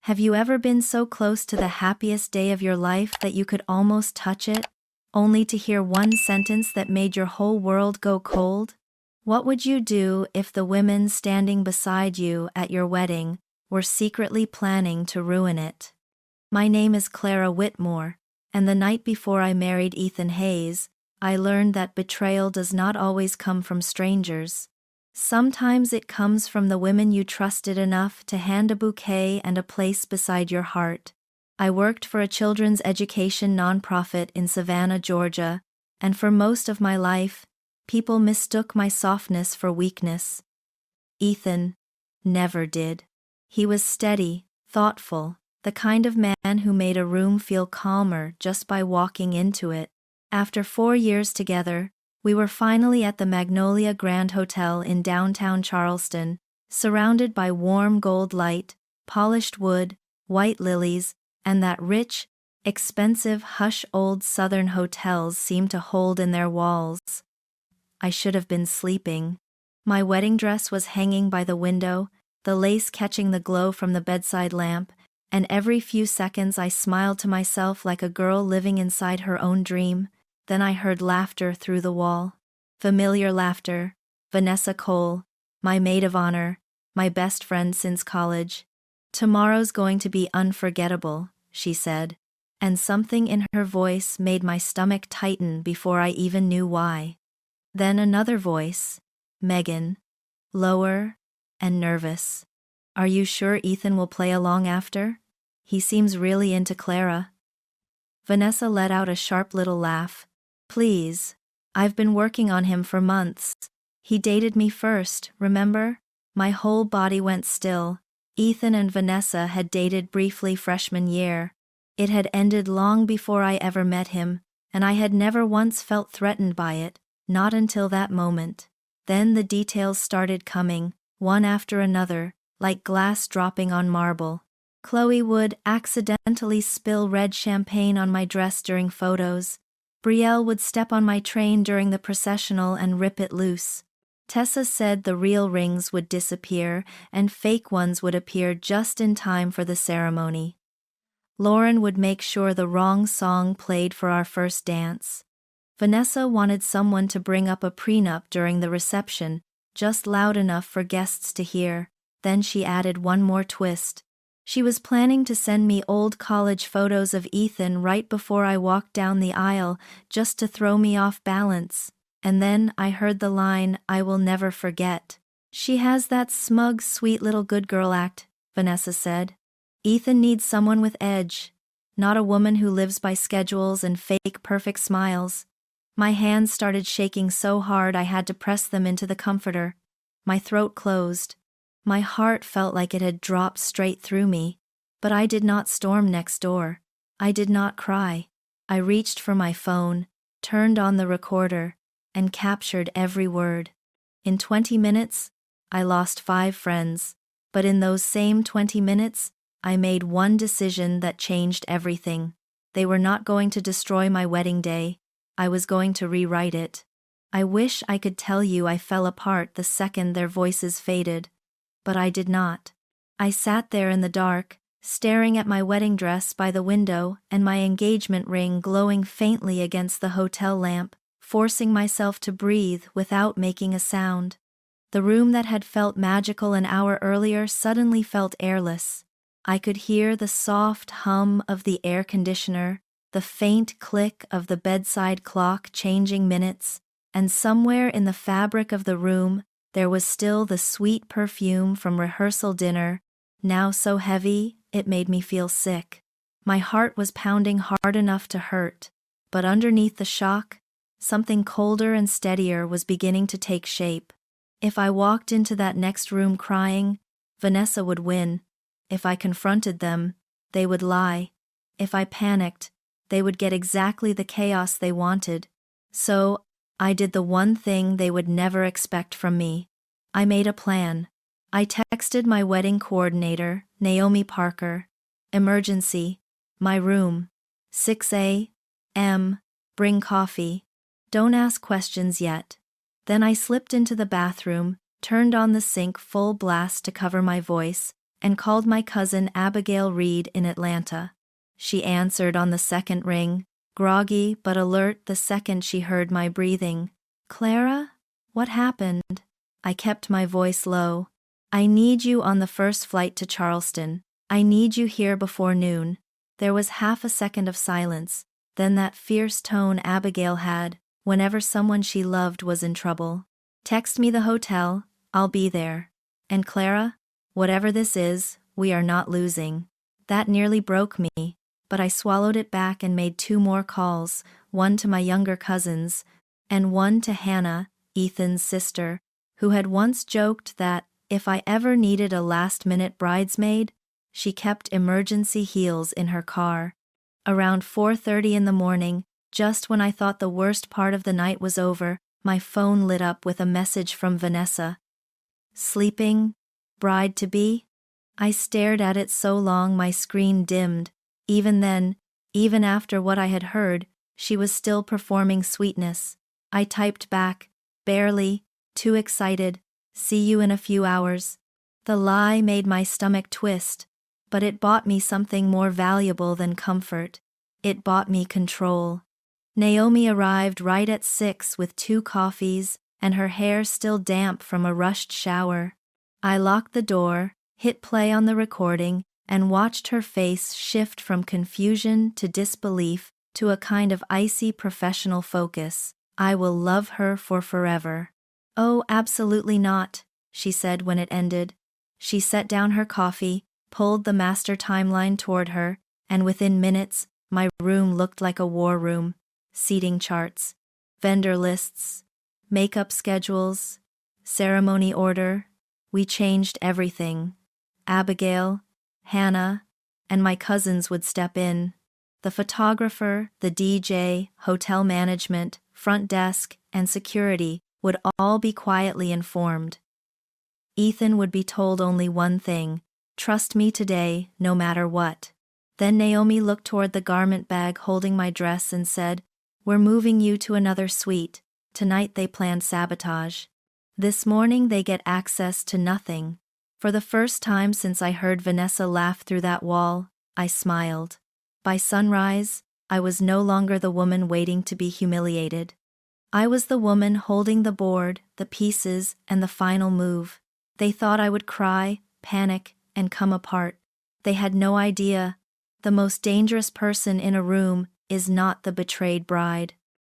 Have you ever been so close to the happiest day of your life that you could almost touch it, only to hear one sentence that made your whole world go cold? What would you do if the women standing beside you at your wedding were secretly planning to ruin it? My name is Clara Whitmore, and the night before I married Ethan Hayes, I learned that betrayal does not always come from strangers. Sometimes it comes from the women you trusted enough to hand a bouquet and a place beside your heart. I worked for a children's education nonprofit in Savannah, Georgia, and for most of my life, people mistook my softness for weakness. Ethan never did. He was steady, thoughtful, the kind of man who made a room feel calmer just by walking into it. After 4 years together, we were finally at the Magnolia Grand Hotel in downtown Charleston, surrounded by warm gold light, polished wood, white lilies, and that rich, expensive hush old Southern hotels seem to hold in their walls. I should have been sleeping. My wedding dress was hanging by the window, the lace catching the glow from the bedside lamp, and every few seconds I smiled to myself like a girl living inside her own dream. Then I heard laughter through the wall. Familiar laughter. Vanessa Cole, my maid of honor, my best friend since college. "Tomorrow's going to be unforgettable," she said, and something in her voice made my stomach tighten before I even knew why. Then another voice, Megan, lower and nervous. "Are you sure Ethan will play along after? He seems really into Clara." Vanessa let out a sharp little laugh. "Please. I've been working on him for months. He dated me first, remember?" My whole body went still. Ethan and Vanessa had dated briefly freshman year. It had ended long before I ever met him, and I had never once felt threatened by it, not until that moment. Then the details started coming, one after another, like glass dropping on marble. Chloe would accidentally spill red champagne on my dress during photos. Brielle would step on my train during the processional and rip it loose. Tessa said the real rings would disappear and fake ones would appear just in time for the ceremony. Lauren would make sure the wrong song played for our first dance. Vanessa wanted someone to bring up a prenup during the reception, just loud enough for guests to hear. Then she added one more twist. She was planning to send me old college photos of Ethan right before I walked down the aisle, just to throw me off balance. And then I heard the line, "I will never forget." "She has that smug, sweet little good girl act," Vanessa said. "Ethan needs someone with edge, not a woman who lives by schedules and fake perfect smiles." My hands started shaking so hard I had to press them into the comforter. My throat closed. My heart felt like it had dropped straight through me, but I did not storm next door. I did not cry. I reached for my phone, turned on the recorder, and captured every word. In 20 minutes, I lost 5 friends, but in those same 20 minutes, I made one decision that changed everything. They were not going to destroy my wedding day. I was going to rewrite it. I wish I could tell you I fell apart the second their voices faded. But I did not. I sat there in the dark, staring at my wedding dress by the window and my engagement ring glowing faintly against the hotel lamp, forcing myself to breathe without making a sound. The room that had felt magical an hour earlier suddenly felt airless. I could hear the soft hum of the air conditioner, the faint click of the bedside clock changing minutes, and somewhere in the fabric of the room, there was still the sweet perfume from rehearsal dinner, now so heavy it made me feel sick. My heart was pounding hard enough to hurt, but underneath the shock, something colder and steadier was beginning to take shape. If I walked into that next room crying, Vanessa would win. If I confronted them, they would lie. If I panicked, they would get exactly the chaos they wanted. So, I did the one thing they would never expect from me. I made a plan. I texted my wedding coordinator, Naomi Parker. "Emergency. My room. 6 a.m. Bring coffee. Don't ask questions yet." Then I slipped into the bathroom, turned on the sink full blast to cover my voice, and called my cousin Abigail Reed in Atlanta. She answered on the second ring, groggy but alert the second she heard my breathing. Clara? What happened? I kept my voice low. I need you on the first flight to Charleston. I need you here before noon. There was half a second of silence, then that fierce tone Abigail had whenever someone she loved was in trouble. Text me the hotel, I'll be there. And Clara, whatever this is, we are not losing. That nearly broke me, but I swallowed it back and made 2 more calls, one to my younger cousins, and one to Hannah, Ethan's sister, who had once joked that, if I ever needed a last-minute bridesmaid, she kept emergency heels in her car. Around 4:30 in the morning, just when I thought the worst part of the night was over, my phone lit up with a message from Vanessa. Sleeping? Bride-to-be? I stared at it so long my screen dimmed. Even then, even after what I had heard, she was still performing sweetness. I typed back, barely, too excited, see you in a few hours. The lie made my stomach twist, but it bought me something more valuable than comfort. It bought me control. Naomi arrived right at 6 with 2 coffees and her hair still damp from a rushed shower. I locked the door, hit play on the recording, and watched her face shift from confusion to disbelief to a kind of icy professional focus. I will love her for forever. Oh, absolutely not, she said when it ended. She set down her coffee, pulled the master timeline toward her, and within minutes, my room looked like a war room. Seating charts, vendor lists, makeup schedules, ceremony order. We changed everything. Abigail, Hannah, and my cousins would step in. The photographer, the DJ, hotel management, front desk, and security would all be quietly informed. Ethan would be told only one thing: trust me today, no matter what. Then Naomi looked toward the garment bag holding my dress and said, "We're moving you to another suite. Tonight they planned sabotage. This morning they get access to nothing." For the first time since I heard Vanessa laugh through that wall, I smiled. By sunrise, I was no longer the woman waiting to be humiliated. I was the woman holding the board, the pieces, and the final move. They thought I would cry, panic, and come apart. They had no idea. The most dangerous person in a room is not the betrayed bride.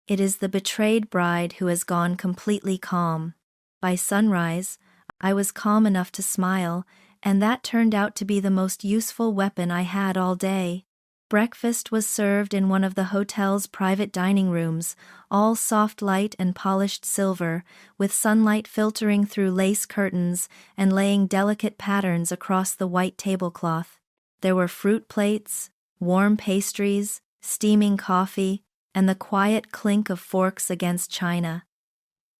It is the betrayed bride who has gone completely calm. By sunrise, I was calm enough to smile, and that turned out to be the most useful weapon I had all day. Breakfast was served in one of the hotel's private dining rooms, all soft light and polished silver, with sunlight filtering through lace curtains and laying delicate patterns across the white tablecloth. There were fruit plates, warm pastries, steaming coffee, and the quiet clink of forks against china.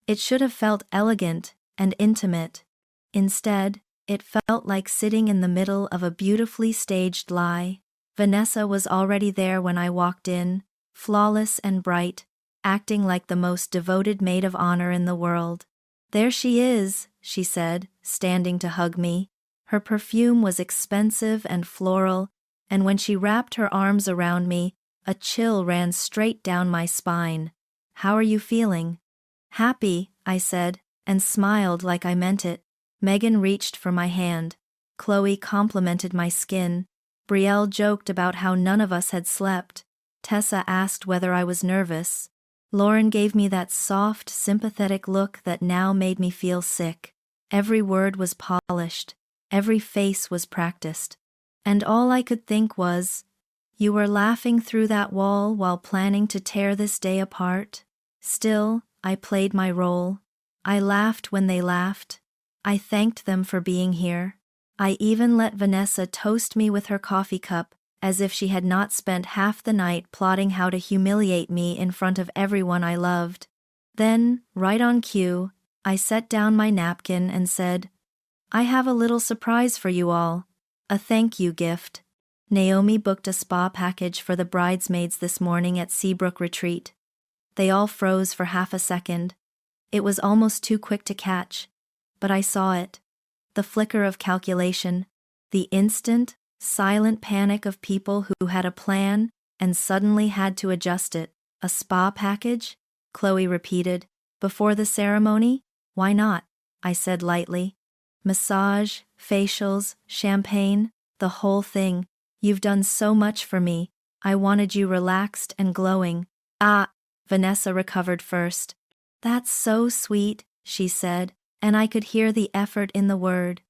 It should have felt elegant and intimate. Instead, it felt like sitting in the middle of a beautifully staged lie. Vanessa was already there when I walked in, flawless and bright, acting like the most devoted maid of honor in the world. "There she is," she said, standing to hug me. Her perfume was expensive and floral, and when she wrapped her arms around me, a chill ran straight down my spine. "How are you feeling?" "Happy," I said, and smiled like I meant it. Megan reached for my hand. Chloe complimented my skin. Brielle joked about how none of us had slept. Tessa asked whether I was nervous. Lauren gave me that soft, sympathetic look that now made me feel sick. Every word was polished. Every face was practiced. And all I could think was, "You were laughing through that wall while planning to tear this day apart." Still, I played my role. I laughed when they laughed. I thanked them for being here. I even let Vanessa toast me with her coffee cup, as if she had not spent half the night plotting how to humiliate me in front of everyone I loved. Then, right on cue, I set down my napkin and said, "I have a little surprise for you all. A thank you gift." Naomi booked a spa package for the bridesmaids this morning at Seabrook Retreat. They all froze for half a second. It was almost too quick to catch. But I saw it. The flicker of calculation, The instant, silent panic of people who had a plan and suddenly had to adjust it. A spa package? Chloe repeated. Before the ceremony? Why not? I said lightly. Massage, facials, champagne, the whole thing. You've done so much for me. I wanted you relaxed and glowing. Ah, Vanessa recovered first. That's so sweet, she said, and I could hear the effort in the word.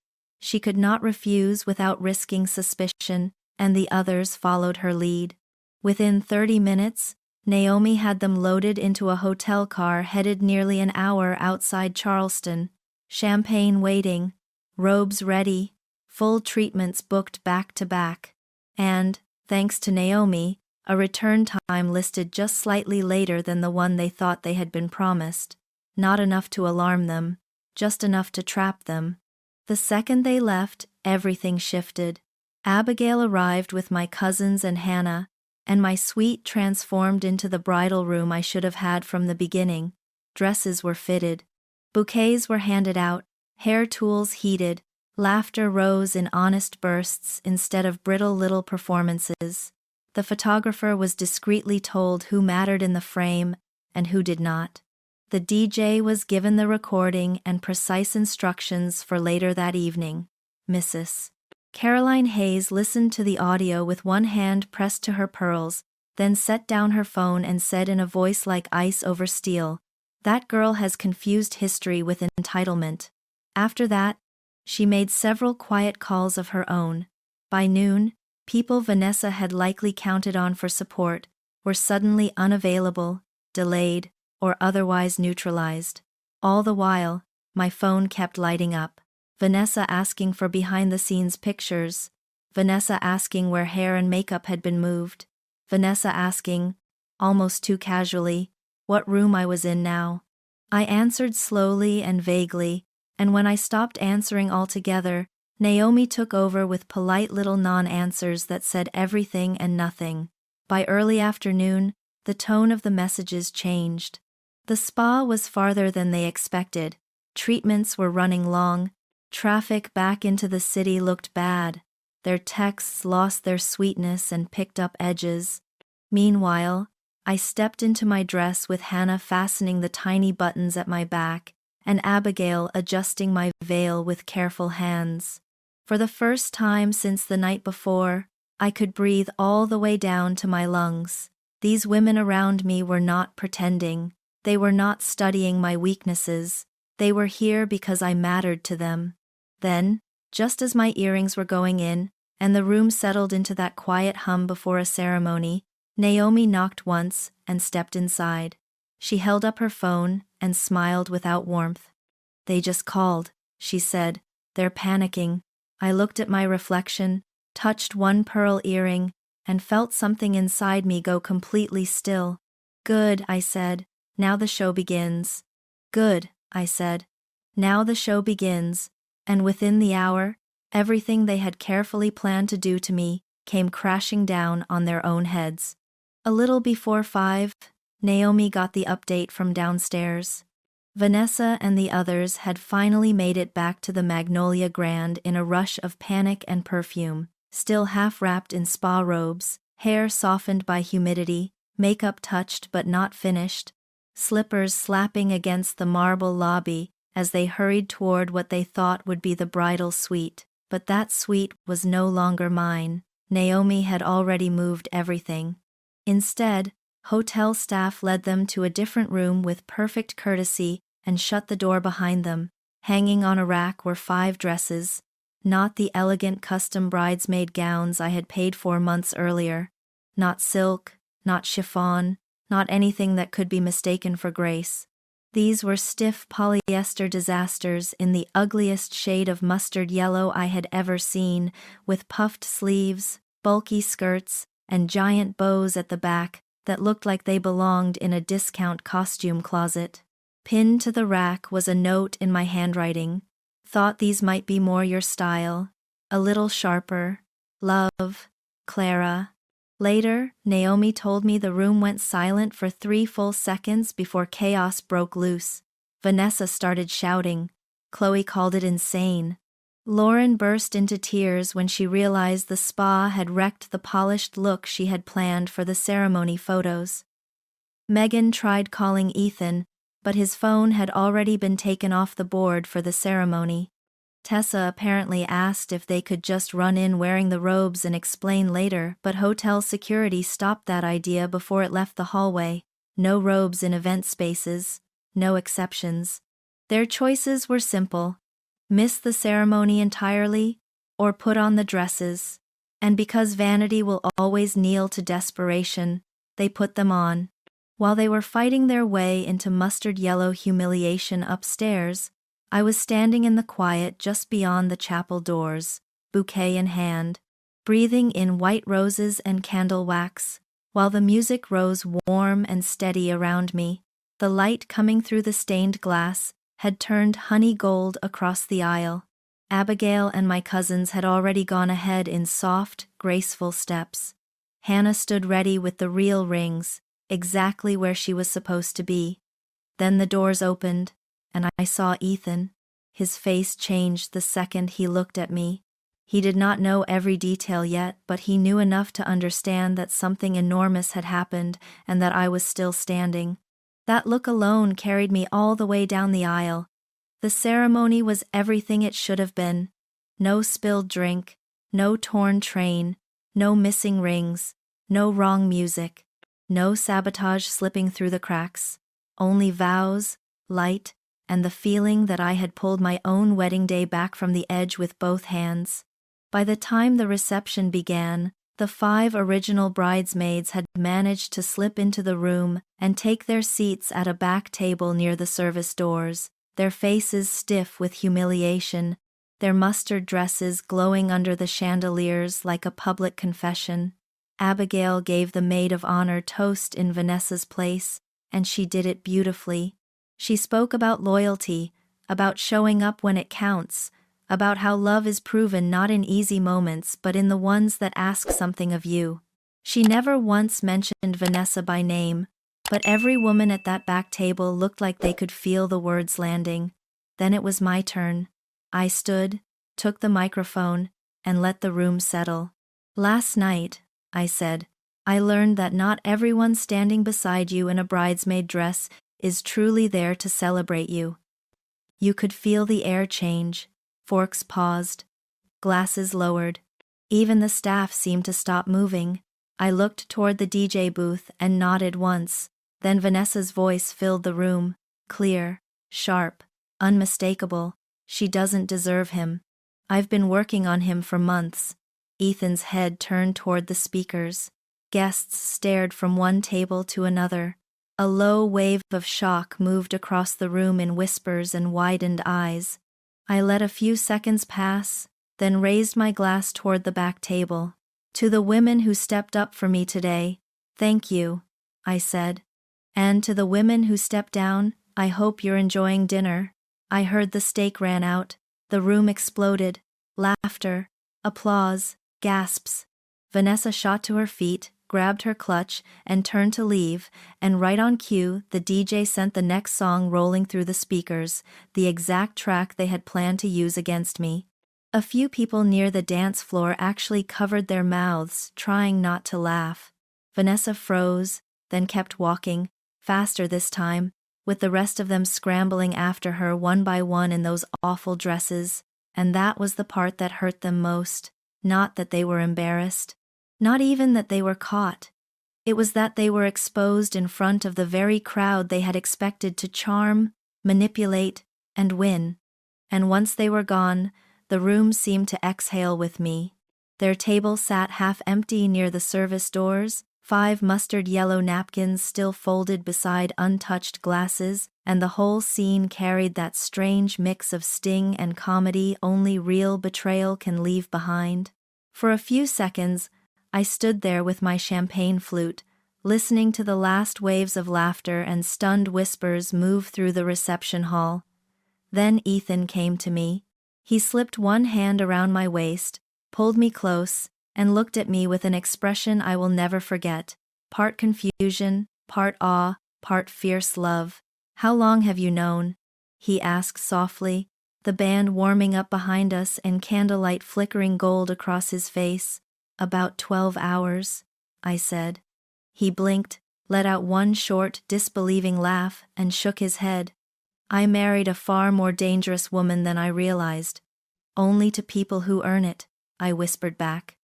She could not refuse without risking suspicion, and the others followed her lead. Within 30 minutes, Naomi had them loaded into a hotel car headed nearly an hour outside Charleston. Champagne waiting, robes ready, full treatments booked back to back. And, thanks to Naomi, a return time listed just slightly later than the one they thought they had been promised. Not enough to alarm them, just enough to trap them. The second they left, everything shifted. Abigail arrived with my cousins and Hannah, and my suite transformed into the bridal room I should have had from the beginning. Dresses were fitted. Bouquets were handed out, hair tools heated, laughter rose in honest bursts instead of brittle little performances. The photographer was discreetly told who mattered in the frame and who did not. The DJ was given the recording and precise instructions for later that evening. Mrs. Caroline Hayes listened to the audio with one hand pressed to her pearls, then set down her phone and said in a voice like ice over steel, "That girl has confused history with entitlement." After that, she made several quiet calls of her own. By noon, people Vanessa had likely counted on for support were suddenly unavailable, delayed, or otherwise neutralized. All the while, my phone kept lighting up. Vanessa asking for behind-the-scenes pictures. Vanessa asking where hair and makeup had been moved. Vanessa asking, almost too casually, what room I was in now. I answered slowly and vaguely, and when I stopped answering altogether, Naomi took over with polite little non-answers that said everything and nothing. By early afternoon, the tone of the messages changed. The spa was farther than they expected. Treatments were running long. Traffic back into the city looked bad. Their texts lost their sweetness and picked up edges. Meanwhile, I stepped into my dress with Hannah fastening the tiny buttons at my back, and Abigail adjusting my veil with careful hands. For the first time since the night before, I could breathe all the way down to my lungs. These women around me were not pretending. They were not studying my weaknesses. They were here because I mattered to them. Then, just as my earrings were going in, and the room settled into that quiet hum before a ceremony, Naomi knocked once and stepped inside. She held up her phone and smiled without warmth. "They just called," she said. "They're panicking." I looked at my reflection, touched one pearl earring, and felt something inside me go completely still. "Good," I said. "Now the show begins." "Good," I said. "Now the show begins." And within the hour, everything they had carefully planned to do to me came crashing down on their own heads. A little before 5, Naomi got the update from downstairs. Vanessa and the others had finally made it back to the Magnolia Grand in a rush of panic and perfume, still half wrapped in spa robes, hair softened by humidity, makeup touched but not finished, slippers slapping against the marble lobby as they hurried toward what they thought would be the bridal suite. But that suite was no longer mine. Naomi had already moved everything. Instead, hotel staff led them to a different room with perfect courtesy and shut the door behind them. Hanging on a rack were 5 dresses, not the elegant custom bridesmaid gowns I had paid for months earlier. Not silk, not chiffon, not anything that could be mistaken for grace. These were stiff polyester disasters in the ugliest shade of mustard yellow I had ever seen, with puffed sleeves, bulky skirts, and giant bows at the back that looked like they belonged in a discount costume closet. Pinned to the rack was a note in my handwriting. "Thought these might be more your style. A little sharper. Love, Clara." Later, Naomi told me the room went silent for 3 full seconds before chaos broke loose. Vanessa started shouting. Chloe called it insane. Lauren burst into tears when she realized the spa had wrecked the polished look she had planned for the ceremony photos. Megan tried calling Ethan, but his phone had already been taken off the board for the ceremony. Tessa apparently asked if they could just run in wearing the robes and explain later, but hotel security stopped that idea before it left the hallway. No robes in event spaces, no exceptions. Their choices were simple: miss the ceremony entirely, or put on the dresses. And because vanity will always kneel to desperation, they put them on. While they were fighting their way into mustard yellow humiliation upstairs, I was standing in the quiet just beyond the chapel doors, bouquet in hand, breathing in white roses and candle wax, while the music rose warm and steady around me. The light coming through the stained glass had turned honey gold across the aisle. Abigail and my cousins had already gone ahead in soft, graceful steps. Hannah stood ready with the real rings, exactly where she was supposed to be. Then the doors opened, and I saw Ethan. His face changed the second he looked at me. He did not know every detail yet, but he knew enough to understand that something enormous had happened and that I was still standing. That look alone carried me all the way down the aisle. The ceremony was everything it should have been. No spilled drink, no torn train, no missing rings, no wrong music, no sabotage slipping through the cracks. Only vows, light, and the feeling that I had pulled my own wedding day back from the edge with both hands. By the time the reception began, the 5 original bridesmaids had managed to slip into the room and take their seats at a back table near the service doors, their faces stiff with humiliation, their mustard dresses glowing under the chandeliers like a public confession. Abigail gave the maid of honor toast in Vanessa's place, and she did it beautifully. She spoke about loyalty, about showing up when it counts, about how love is proven not in easy moments but in the ones that ask something of you. She never once mentioned Vanessa by name, but every woman at that back table looked like they could feel the words landing. Then it was my turn. I stood, took the microphone, and let the room settle. "Last night," I said, "I learned that not everyone standing beside you in a bridesmaid dress is truly there to celebrate you." You could feel the air change. Forks paused. Glasses lowered. Even the staff seemed to stop moving. I looked toward the DJ booth and nodded once. Then Vanessa's voice filled the room. Clear, sharp, unmistakable. "She doesn't deserve him. I've been working on him for months." Ethan's head turned toward the speakers. Guests stared from one table to another. A low wave of shock moved across the room in whispers and widened eyes. I let a few seconds pass, then raised my glass toward the back table. "To the women who stepped up for me today, thank you," I said. "And to the women who stepped down, I hope you're enjoying dinner." I heard the steak ran out. The room exploded. Laughter, applause, gasps. Vanessa shot to her feet, grabbed her clutch, and turned to leave, and right on cue, the DJ sent the next song rolling through the speakers, the exact track they had planned to use against me. A few people near the dance floor actually covered their mouths, trying not to laugh. Vanessa froze, then kept walking, faster this time, with the rest of them scrambling after her one by one in those awful dresses, and that was the part that hurt them most. Not that they were embarrassed. Not even that they were caught. It was that they were exposed in front of the very crowd they had expected to charm, manipulate, and win. And once they were gone, the room seemed to exhale with me. Their table sat half empty near the service doors, 5 mustard yellow napkins still folded beside untouched glasses, and the whole scene carried that strange mix of sting and comedy only real betrayal can leave behind. For a few seconds, I stood there with my champagne flute, listening to the last waves of laughter and stunned whispers move through the reception hall. Then Ethan came to me. He slipped one hand around my waist, pulled me close, and looked at me with an expression I will never forget, part confusion, part awe, part fierce love. "How long have you known?" he asked softly, the band warming up behind us and candlelight flickering gold across his face. About 12 hours, I said. He blinked, let out one short, disbelieving laugh, and shook his head. I married a far more dangerous woman than I realized. Only to people who earn it, I whispered back.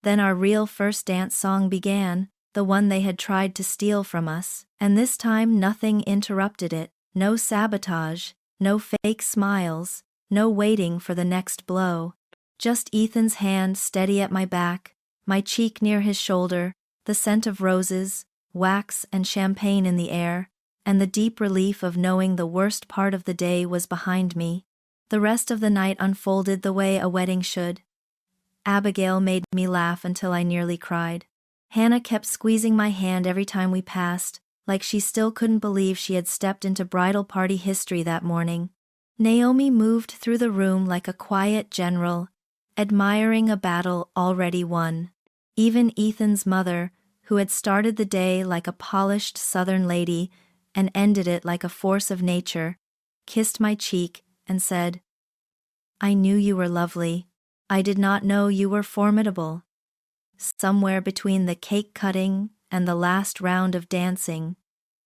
Then our real first dance song began, the one they had tried to steal from us, and this time nothing interrupted it. No sabotage, no fake smiles, no waiting for the next blow. Just Ethan's hand steady at my back, my cheek near his shoulder, the scent of roses, wax and champagne in the air, and the deep relief of knowing the worst part of the day was behind me. The rest of the night unfolded the way a wedding should. Abigail made me laugh until I nearly cried. Hannah kept squeezing my hand every time we passed, like she still couldn't believe she had stepped into bridal party history that morning. Naomi moved through the room like a quiet general, admiring a battle already won. Even Ethan's mother, who had started the day like a polished southern lady and ended it like a force of nature, kissed my cheek and said, "I knew you were lovely. I did not know you were formidable." Somewhere between the cake cutting and the last round of dancing,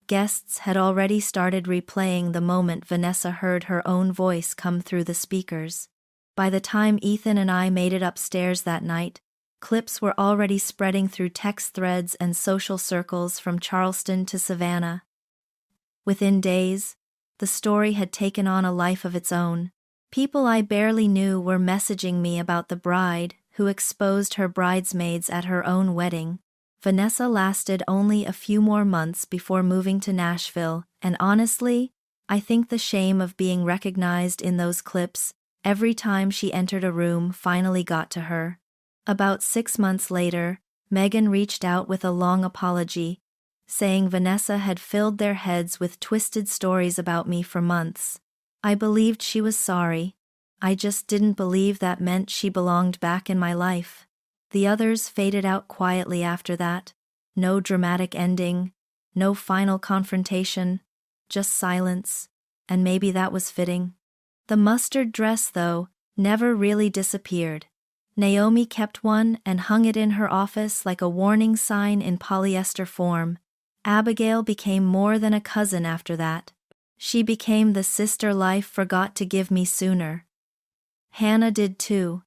guests had already started replaying the moment Vanessa heard her own voice come through the speakers. By the time Ethan and I made it upstairs that night, clips were already spreading through text threads and social circles from Charleston to Savannah. Within days, the story had taken on a life of its own. People I barely knew were messaging me about the bride who exposed her bridesmaids at her own wedding. Vanessa lasted only a few more months before moving to Nashville, and honestly, I think the shame of being recognized in those clips every time she entered a room finally got to her. About 6 months later, Megan reached out with a long apology, saying Vanessa had filled their heads with twisted stories about me for months. I believed she was sorry. I just didn't believe that meant she belonged back in my life. The others faded out quietly after that. No dramatic ending, no final confrontation, just silence, and maybe that was fitting. The mustard dress, though, never really disappeared. Naomi kept one and hung it in her office like a warning sign in polyester form. Abigail became more than a cousin after that. She became the sister life forgot to give me sooner. Hannah did too.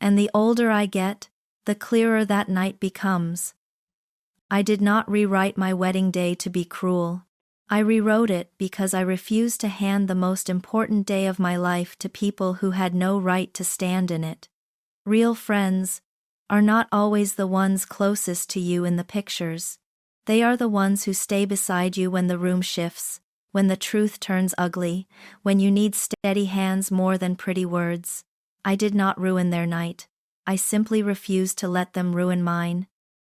And the older I get, the clearer that night becomes. I did not rewrite my wedding day to be cruel. I rewrote it because I refused to hand the most important day of my life to people who had no right to stand in it. Real friends are not always the ones closest to you in the pictures. They are the ones who stay beside you when the room shifts, when the truth turns ugly, when you need steady hands more than pretty words. I did not ruin their night. I simply refused to let them ruin mine.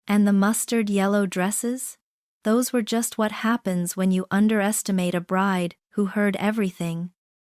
And the mustard yellow dresses? Those were just what happens when you underestimate a bride who heard everything.